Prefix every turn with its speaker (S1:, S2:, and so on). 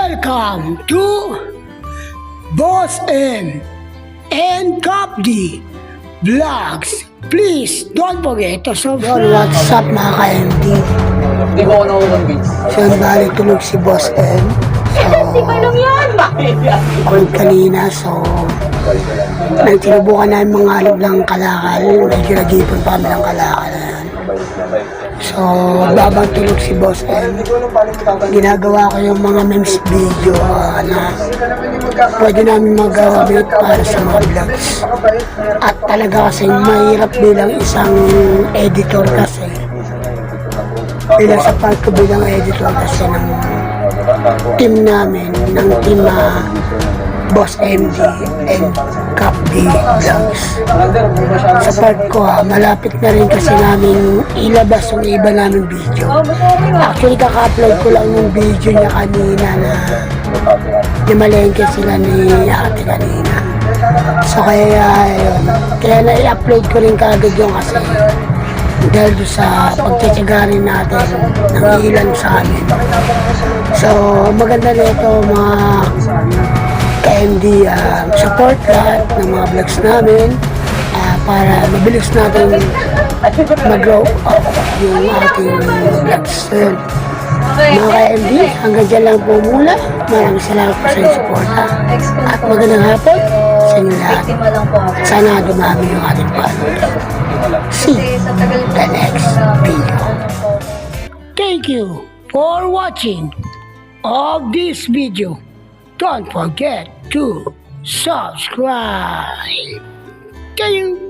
S1: Welcome to Boss M and Cap D Vlogs. Please don't forget to subscribe. What's up mga ka-MD?
S2: Hindi ko ako nakukonvince.
S1: So, balik tulog si Boss M. So, kulit kanina. So, nagsinubukan namin mga alog ng kalakal. Medyo nag-ipon pa kami ng kalakal na yan. So, babang tulog si Boss M. Ginagawa ko yung mga memes video na pwede namin magagamit para sa mga vlogs. At talaga kasi mahirap bilang isang editor kasi. Bilang sa part ko bilang editor kasi ng team namin, ng team Boss MD and Cap D Vlogs. Sa part ko malapit na rin kasi namin ilabas yung iba namin video. Actually kaka-upload ko lang ng video niya kanina na nimalengke sila ni ate kanina. So kaya yun, kaya na-i-upload ko rin kaagad yung kasi dahil sa pagtsatsaga natin ng ilan sa amin. So maganda na ito mga ka-MD, support lahat ng mga vlogs namin para mabilis natin mag-grow up yung ating vlogs. So, mga ka-MD, hanggang dyan lang po muna. Maraming salamat po sa inyong suporta at magandang hapon sa inyo lahat. Sana dumami yung ating followers. See the next video. Thank you for watching of this video. Don't forget to subscribe. Thank you.